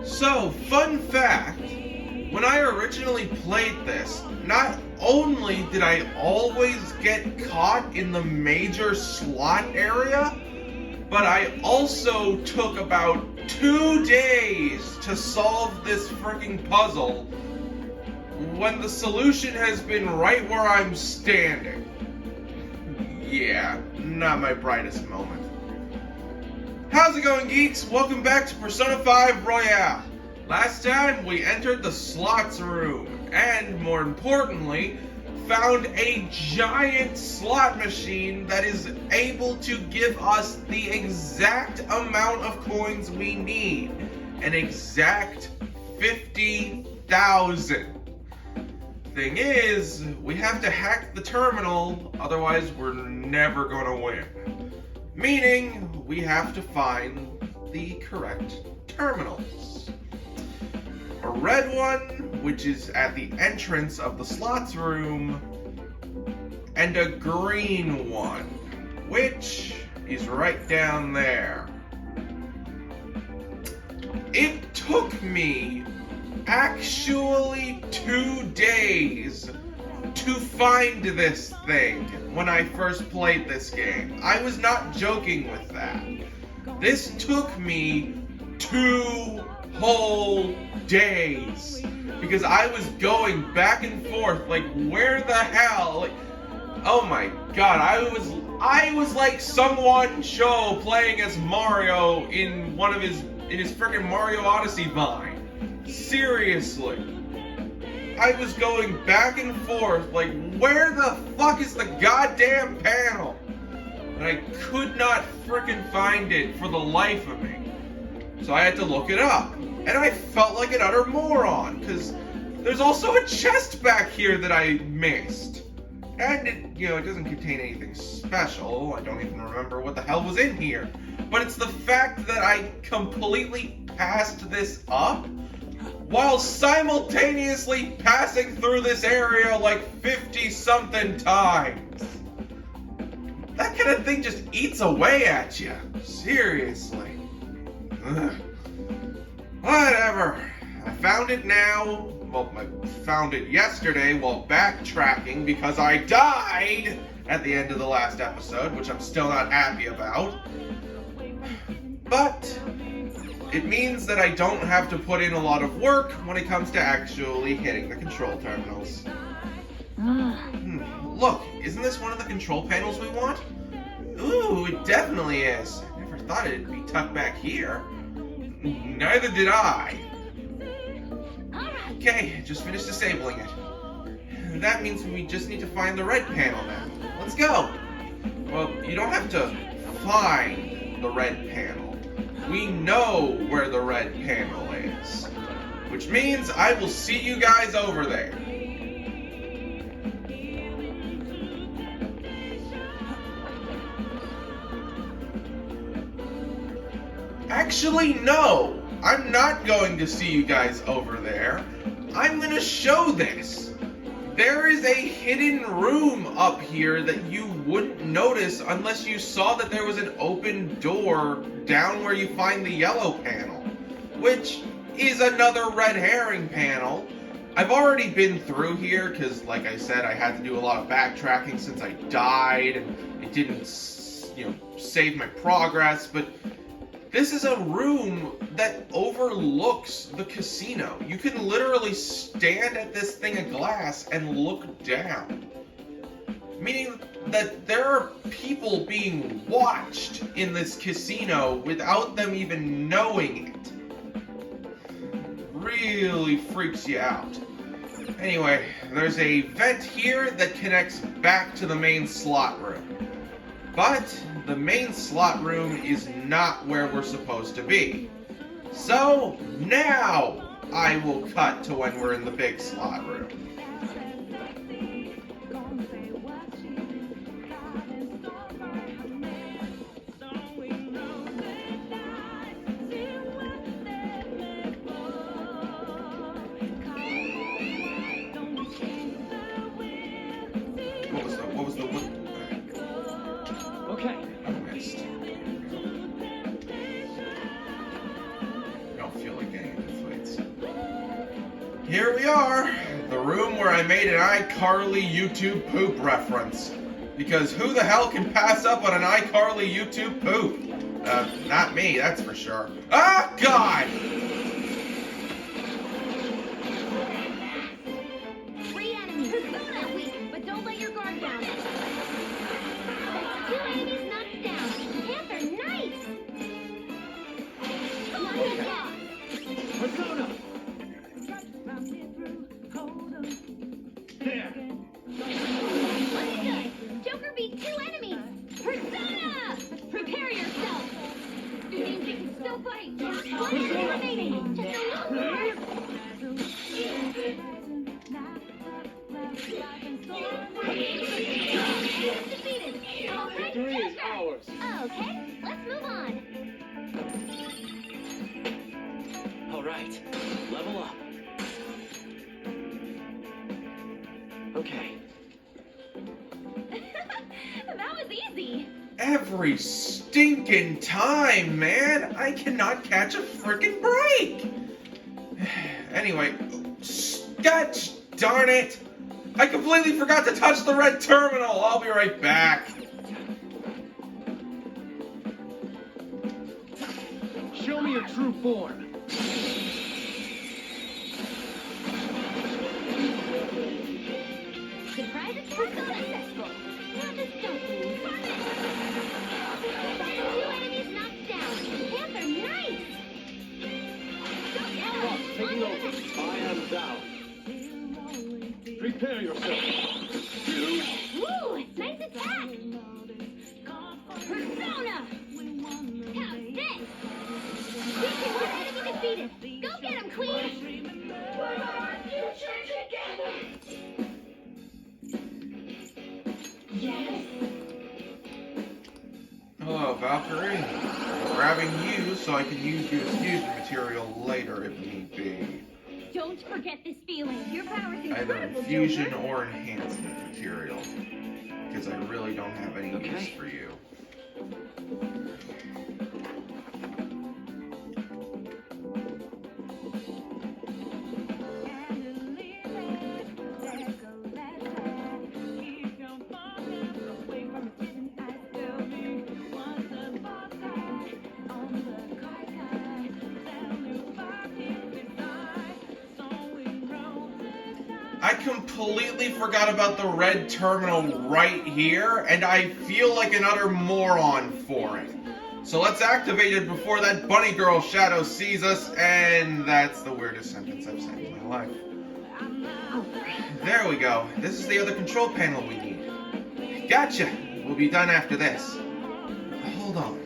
So, fun fact, when I originally played this, not only did I always get caught in the major slot area, but I also took about 2 days to solve this freaking puzzle when the solution has been right where I'm standing. Yeah, not my brightest moment. How's it going, geeks? Welcome back to Persona 5 Royale. Last time we entered the slots room, and more importantly, found a giant slot machine that is able to give us the exact amount of coins we need. An exact 50,000. Thing is, we have to hack the terminal, otherwise we're never gonna win. Meaning, we have to find the correct terminals. A red one, which is at the entrance of the slots room, and a green one, which is right down there. It took me actually 2 days to find this thing when I first played this game. I was not joking with that. This took me 2 whole days because I was going back and forth like, where the hell? Like, oh my god, I was like someone show playing as Mario in his freaking Mario Odyssey Vine. Seriously. I was going back and forth like, where the fuck is the goddamn panel? And I could not freaking find it for the life of me. So I had to look it up. And I felt like an utter moron, because there's also a chest back here that I missed. And it doesn't contain anything special. I don't even remember what the hell was in here. But it's the fact that I completely passed this up while simultaneously passing through this area like 50-something times. That kind of thing just eats away at you. Seriously. Ugh. Whatever. I found it now. Well, I found it yesterday while backtracking because I died at the end of the last episode, which I'm still not happy about. But it means that I don't have to put in a lot of work when it comes to actually hitting the control terminals. Look, isn't this one of the control panels we want? Ooh, it definitely is. I never thought it'd be tucked back here. Neither did I. Okay, just finished disabling it. That means we just need to find the red panel now. Let's go! Well, you don't have to find the red panel. We know where the red panel is. Which means I will see you guys over there. Actually, no! I'm not going to see you guys over there. I'm gonna show this. There is a hidden room up here that you wouldn't notice unless you saw that there was an open door down where you find the yellow panel, which is another red herring panel. I've already been through here because, like I said, I had to do a lot of backtracking since I died and it didn't, save my progress, but this is a room that overlooks the casino. You can literally stand at this thing of glass and look down. Meaning that there are people being watched in this casino without them even knowing it. Really freaks you out. Anyway, there's a vent here that connects back to the main slot room. But the main slot room is not where we're supposed to be. So now I will cut to when we're in the big slot room. What was the Okay. I missed. I don't feel like getting into Here we are, the room where I made an iCarly YouTube poop reference. Because who the hell can pass up on an iCarly YouTube poop? Not me, that's for sure. Ah, God! Three enemies. Persona weak, but don't let your guard down. Two enemies knocked down. Panther, nice! Persona! There! Understood. Joker beat two enemies. Persona! Prepare yourself. Means you can still fight. One enemy remaining. Just a little more. Defeated. Okay, Victory is Joker. ours! Okay, let's move on. Alright, level up. Okay. That was easy. Every stinking time, man! I cannot catch a frickin' break! Anyway, gosh darn it! I completely forgot to touch the red terminal! I'll be right back. Show me your true form. Surprise attack successful. Now just don't move. Two enemies knocked down. Panther, nice! Fox taking over. I am down. Prepare yourself. Woo! Nice attack! Persona! How's this? One enemy defeated. Go get him, Queen! We're our future together! Yes. Hello, Valkyrie. I'm grabbing you so I can use you as fusion material later if need be. Don't forget this feeling. Your power's Either incredible, infusion Joker. or enhancement material. Because I really don't have any use Okay. for you. I completely forgot about the red terminal right here, and I feel like an utter moron for it. So let's activate it before that bunny girl shadow sees us, and that's the weirdest sentence I've said in my life. There we go. This is the other control panel we need. Gotcha! We'll be done after this. Hold on.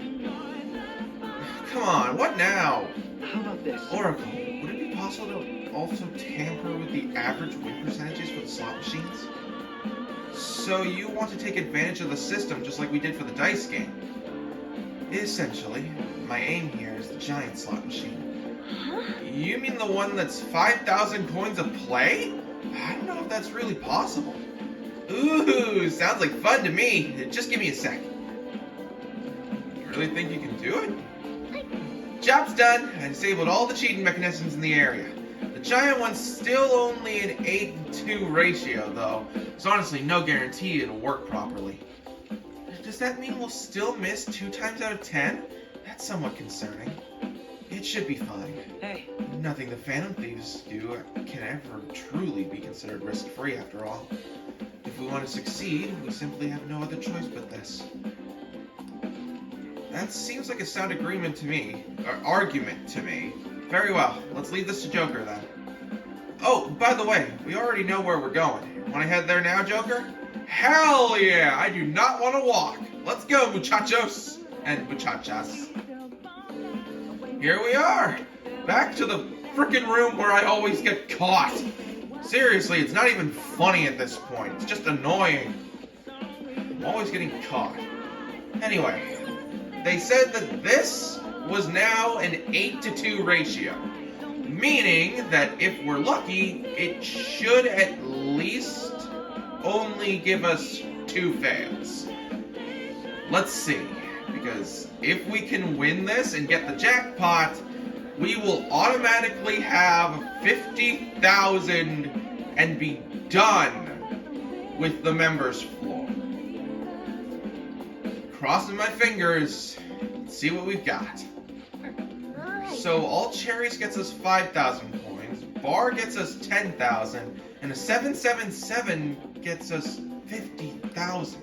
Come on, what now? How about this? Oracle, would it be possible to also tamper with the average win percentages for the slot machines? So you want to take advantage of the system just like we did for the dice game? Essentially, my aim here is the giant slot machine. Huh? You mean the one that's 5,000 coins a play? I don't know if that's really possible. Ooh, sounds like fun to me. Just give me a sec. You really think you can do it? Job's done. I disabled all the cheating mechanisms in the area. The giant one's still only an 8-2 ratio, though. There's honestly no guarantee it'll work properly. Does that mean we'll still miss 2 times out of 10? That's somewhat concerning. It should be fine. Hey, Nothing the Phantom Thieves do can ever truly be considered risk-free, after all. If we want to succeed, we simply have no other choice but this. That seems like a sound agreement to me. Or argument to me. Very well. Let's leave this to Joker, then. Oh, by the way, we already know where we're going. Want to head there now, Joker? Hell yeah! I do not want to walk. Let's go, muchachos and muchachas. Here we are. Back to the frickin' room where I always get caught. Seriously, it's not even funny at this point. It's just annoying. I'm always getting caught. Anyway, they said that this was now an 8-2 ratio. Meaning that if we're lucky, it should at least only give us 2 fails. Let's see. Because if we can win this and get the jackpot, we will automatically have 50,000 and be done with the members floor. Crossing my fingers, let's see what we've got. So all cherries gets us 5,000 coins, bar gets us 10,000, and a 777 gets us 50,000.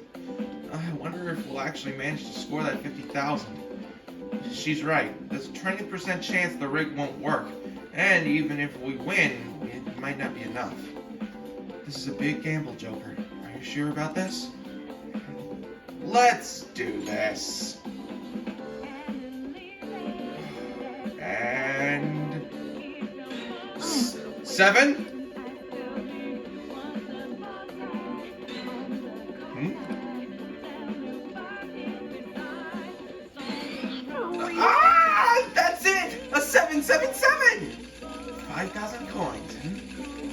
I wonder if we'll actually manage to score that 50,000. She's right. There's a 20% chance the rig won't work, and even if we win, it might not be enough. This is a big gamble, Joker. Are you sure about this? Let's do this. And 7. That's it! A 777! 5,000 coins.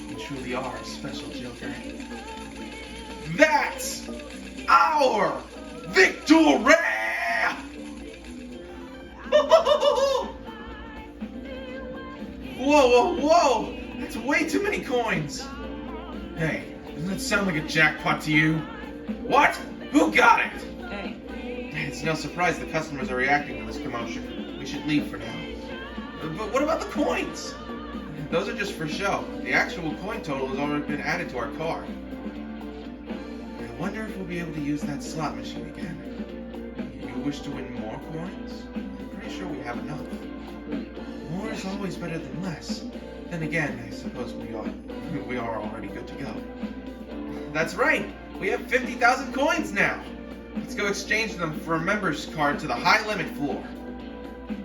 You truly are a special Joker. That's our victory! Whoa! That's way too many coins. Hey, doesn't that sound like a jackpot to you? What? Who got it? Hey. It's no surprise the customers are reacting to this commotion. We should leave for now. But what about the coins? Those are just for show. The actual coin total has already been added to our card. I wonder if we'll be able to use that slot machine again. You wish to win more coins? I'm pretty sure we have enough. More is always better than less. Then again, I suppose we are already good to go. That's right! We have 50,000 coins now! Let's go exchange them for a member's card to the high limit floor.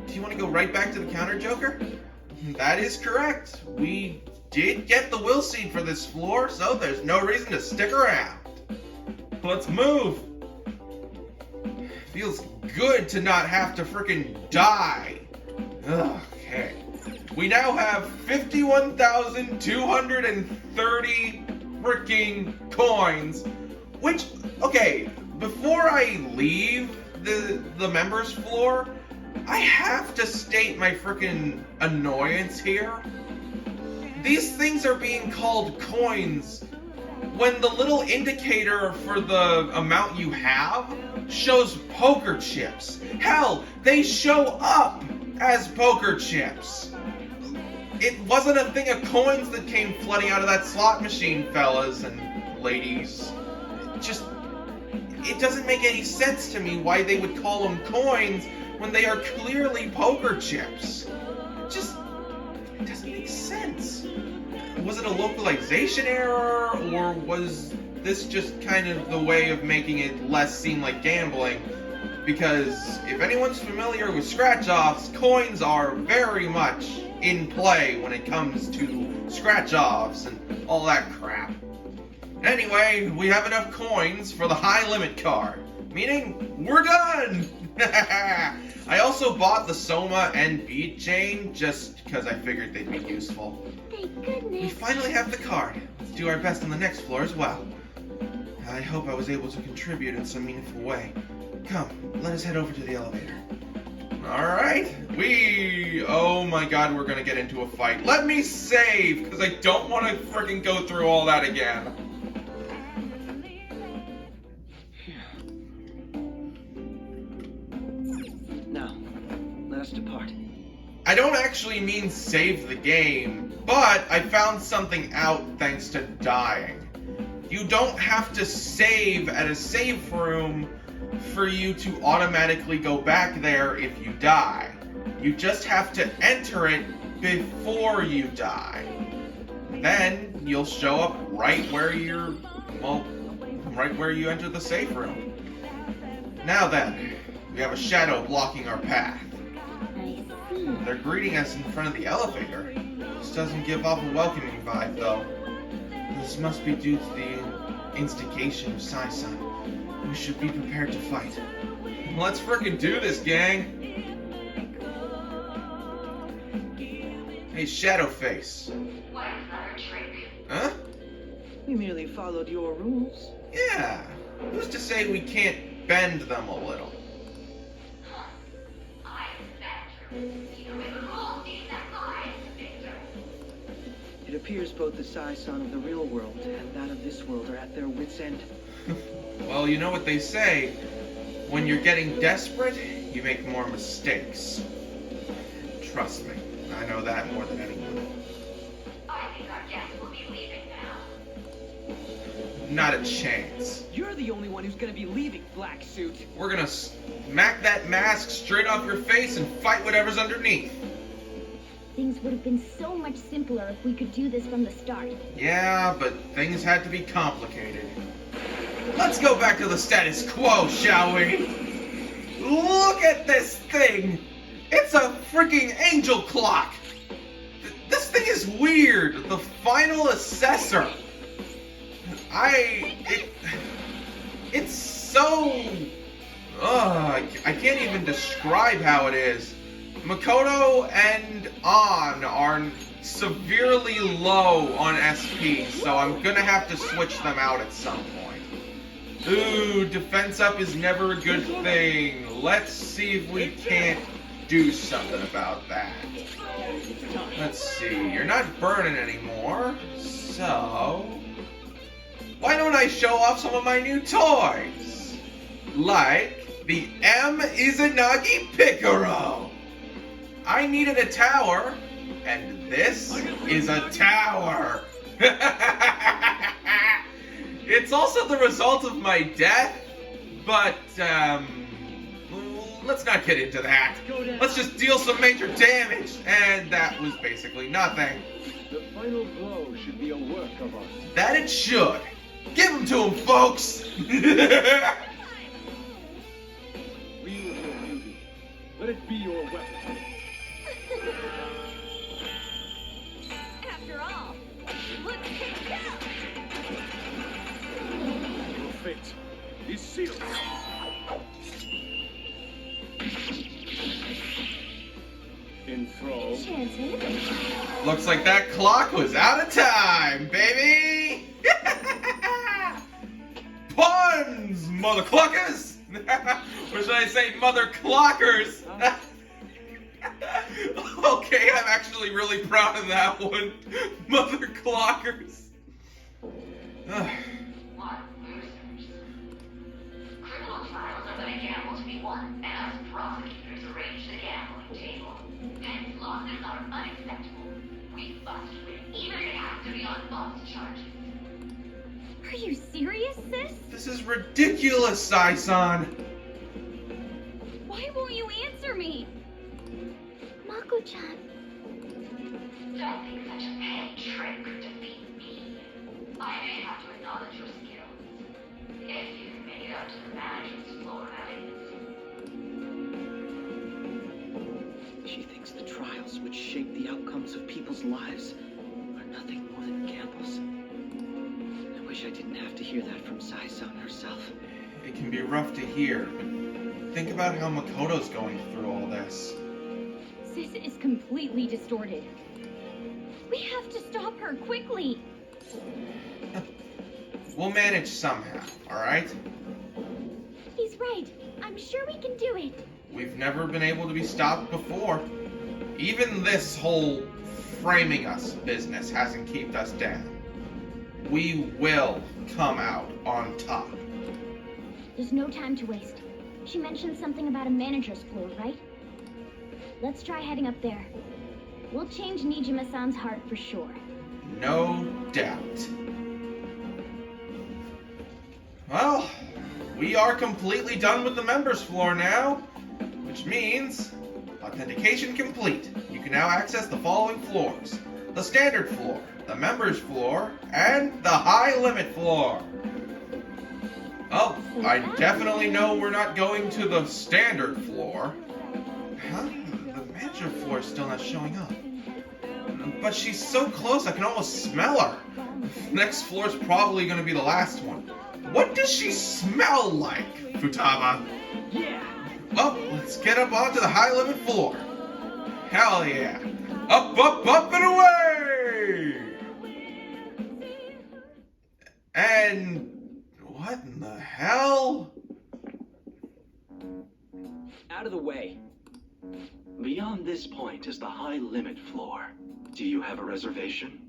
Do you want to go right back to the counter, Joker? That is correct. We did get the will seed for this floor, so there's no reason to stick around. Let's move! Feels good to not have to frickin' die. Okay. We now have 51,230 freaking coins, which, okay, before I leave the members floor, I have to state my freaking annoyance here. These things are being called coins when the little indicator for the amount you have shows poker chips. Hell, they show up as poker chips. It wasn't a thing of coins that came flooding out of that slot machine, fellas and ladies. It doesn't make any sense to me why they would call them coins when they are clearly poker chips. It doesn't make sense. Was it a localization error, or was this just kind of the way of making it less seem like gambling? Because if anyone's familiar with scratch-offs, coins are very much in play when it comes to scratch-offs and all that crap. Anyway, we have enough coins for the high limit card, meaning we're done! I also bought the Soma and bead chain just because I figured they'd be useful. Thank goodness. We finally have the card. Let's do our best on the next floor as well. I hope I was able to contribute in some meaningful way. Come, let us head over to the elevator. Alright, oh my god, we're gonna get into a fight. Let me save, because I don't want to freaking go through all that again. Now, let us depart. I don't actually mean save the game, but I found something out thanks to dying. You don't have to save at a save room for you to automatically go back there if you die. You just have to enter it before you die. Then you'll show up right where you enter the save room. Now then, we have a shadow blocking our path. I see. They're greeting us in front of the elevator. This doesn't give off a welcoming vibe, though. This must be due to the instigation of Sai-san. We should be prepared to fight. Let's frickin' do this, gang! Hey, Shadowface. What is that a trick? Huh? We merely followed your rules. Yeah. Who's to say we can't bend them a little? I am better. You make rules, these appears both the Sai-san of the real world and that of this world are at their wits' end. Well, you know what they say. When you're getting desperate, you make more mistakes. Trust me, I know that more than anyone. I think our guests will be leaving now. Not a chance. You're the only one who's gonna be leaving, Black Suit. We're gonna smack that mask straight off your face and fight whatever's underneath. Things would have been so much simpler if we could do this from the start. Yeah, but things had to be complicated. Let's go back to the status quo, shall we? Look at this thing! It's a freaking angel clock! This thing is weird! The final assessor! It's so... I can't even describe how it is. Makoto and An are severely low on SP, so I'm gonna have to switch them out at some point. Ooh, defense up is never a good thing. Let's see if we can't do something about that. Let's see, you're not burning anymore, so... why don't I show off some of my new toys? Like the M. Izanagi Picaro. I needed a tower, and this is a tower. It's also the result of my death, but let's not get into that. Let's just deal some major damage, and that was basically nothing. The final blow should be a work of art. That it should. Give him to him, folks. Wield your beauty. Let it be your weapon. After all, let's take it out. Your fate is sealed. Enthralled. Enchanted. Looks like that clock was out of time, baby. Puns, mother cluckers. Or should I say mother clockers? Okay, I'm actually really proud of that one. Mother clockers. What losers? Criminal trials are the gamble to be won, and us prosecutors arrange the gambling table. Hence, losses are unacceptable. We must win, even if it has to be on false charges. Are you serious, sis? This is ridiculous, Sai-san. Why won't you answer me? Mako-chan. Don't think such a petty trick could defeat me. I may have to acknowledge your skills. If you can make it up to the manager's floor, that is. She thinks the trials which shape the outcomes of people's lives are nothing more than gambles. I wish I didn't have to hear that from Sai-san herself. It can be rough to hear, but think about how Makoto's going through all this. Sis is completely distorted. We have to stop her quickly. We'll manage somehow, alright? He's right. I'm sure we can do it. We've never been able to be stopped before. Even this whole framing us business hasn't kept us down. We will come out on top. There's no time to waste. She mentioned something about a manager's floor, right? Let's try heading up there. We'll change Nijima-san's heart for sure. No doubt. Well, we are completely done with the members floor now, which means authentication complete. You can now access the following floors: the standard floor, the members floor, and the high limit floor. Oh, I definitely know we're not going to the standard floor. Huh? The manager floor is still not showing up. But she's so close, I can almost smell her. Next floor is probably going to be the last one. What does she smell like, Futaba? Yeah. Well, let's get up onto the high limit floor. Hell yeah. Up, up, up and away! And what in the hell? Out of the way. Beyond this point is the high limit floor. Do you have a reservation?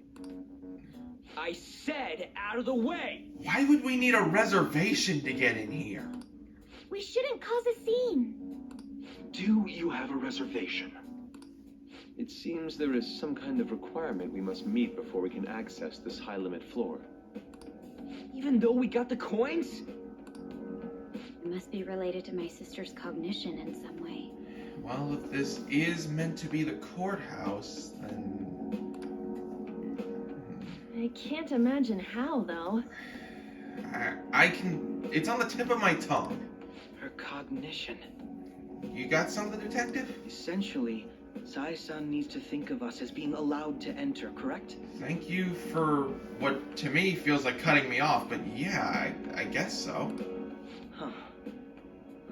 I said out of the way! Why would we need a reservation to get in here? We shouldn't cause a scene. Do you have a reservation? It seems there is some kind of requirement we must meet before we can access this high-limit floor. Even though we got the coins? It must be related to my sister's cognition in some way. Well, if this is meant to be the courthouse, then... I can't imagine how, though. I can... It's on the tip of my tongue. Her cognition. You got something, Detective? Essentially, Sai-san needs to think of us as being allowed to enter, correct? Thank you for what to me feels like cutting me off, but yeah, I guess so. Huh.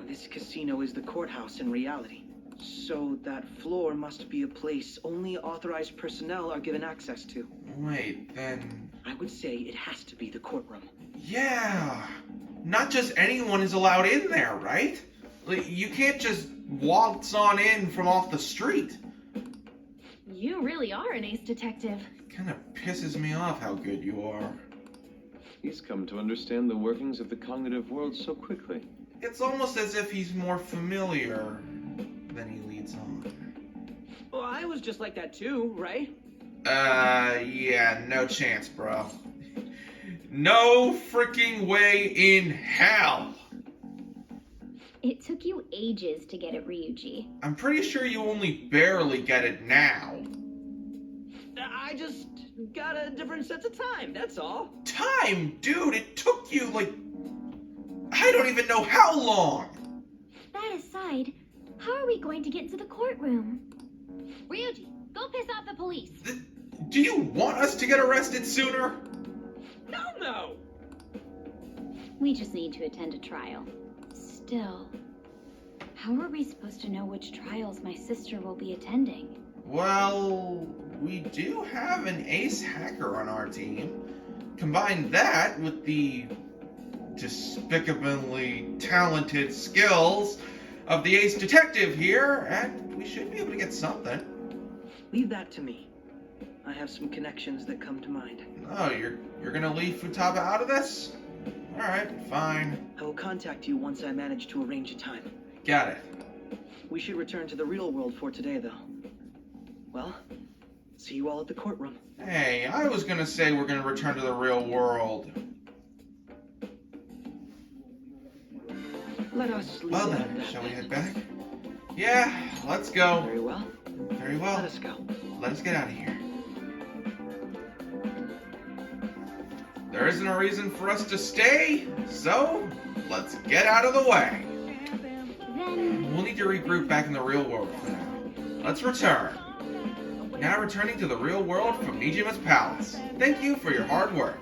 This casino is the courthouse in reality. So that floor must be a place only authorized personnel are given access to. Wait, then... I would say it has to be the courtroom. Yeah! Not just anyone is allowed in there, right? Like, you can't just waltz on in from off the street. You really are an ace detective. Kind of pisses me off how good you are. He's come to understand the workings of the cognitive world so quickly. It's almost as if he's more familiar than he leads on. Well, I was just like that too, right? Yeah, no chance, bro. No freaking way in hell! It took you ages to get it, Ryuji. I'm pretty sure you only barely get it now. I just got a different sense of time, that's all. Time? Dude, it took you, like... I don't even know how long! That aside, how are we going to get into the courtroom? Ryuji, go piss off the police. Do you want us to get arrested sooner? No! We just need to attend a trial. Still, how are we supposed to know which trials my sister will be attending? Well, we do have an ace hacker on our team. Combine that with the despicably talented skills of the ace detective here, and we should be able to get something. Leave that to me. I have some connections that come to mind. Oh, you're gonna leave Futaba out of this? Alright, fine. I will contact you once I manage to arrange a time. Got it. We should return to the real world for today, though. Well, see you all at the courtroom. Hey, I was gonna say we're gonna return to the real world. Let us leave Well it at then, that shall we then. head back? Yeah, let's go. Very well. Very well. Let us go. Let us get out of here. There isn't a reason for us to stay, so let's get out of the way. Then, We'll need to regroup back in the real world for now. Let's return. Now returning to the real world from Nijima's palace. Thank you for your hard work.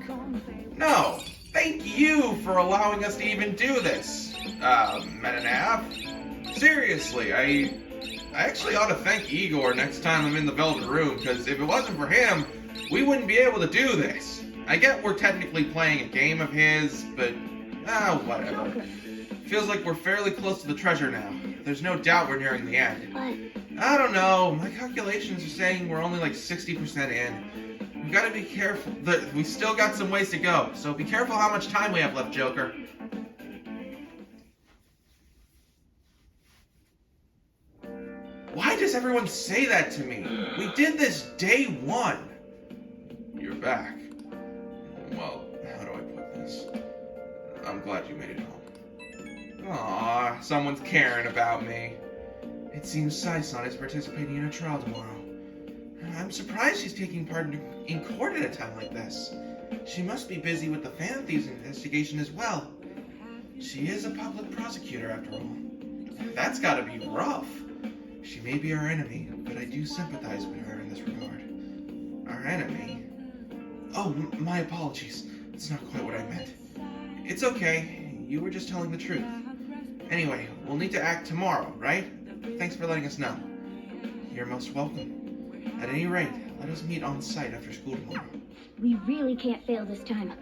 No, thank you for allowing us to even do this, Metanav. Seriously, I actually ought to thank Igor next time I'm in the Velvet Room, because if it wasn't for him, we wouldn't be able to do this. I get we're technically playing a game of his, but, whatever. Feels like we're fairly close to the treasure now. There's no doubt we're nearing the end. but I don't know, my calculations are saying we're only like 60% in. We've got to be careful. We still got some ways to go, so be careful how much time we have left, Joker. Why does everyone say that to me? We did this day one. You're back. Well, how do I put this? I'm glad you made it home. Aw, someone's caring about me. It seems Sai-san is participating in a trial tomorrow. I'm surprised she's taking part in court at a time like this. She must be busy with the fan thieves investigation as well. She is a public prosecutor after all. That's gotta be rough. She may be our enemy, but I do sympathize with her in this regard. Our enemy? Oh, my apologies. That's not quite what I meant. It's okay. You were just telling the truth. Anyway, we'll need to act tomorrow, right? Thanks for letting us know. You're most welcome. At any rate, let us meet on site after school tomorrow. we really can't fail this time.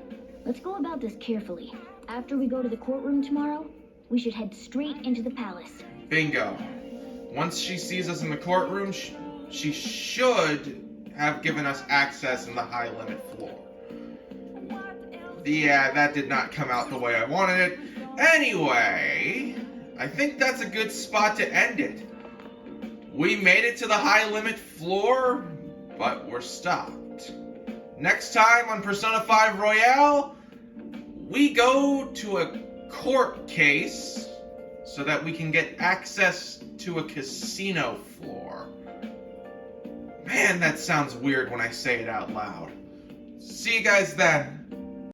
Let's go about this carefully. After we go to the courtroom tomorrow, we should head straight into the palace. Bingo. Once she sees us in the courtroom, she should have given us access in the high limit floor. Yeah, that did not come out the way I wanted it. Anyway, I think that's a good spot to end it. We made it to the high limit floor, but we're stopped. Next time on Persona 5 Royale, we go to a court case so that we can get access to a casino floor. Man, that sounds weird when I say it out loud. See you guys then.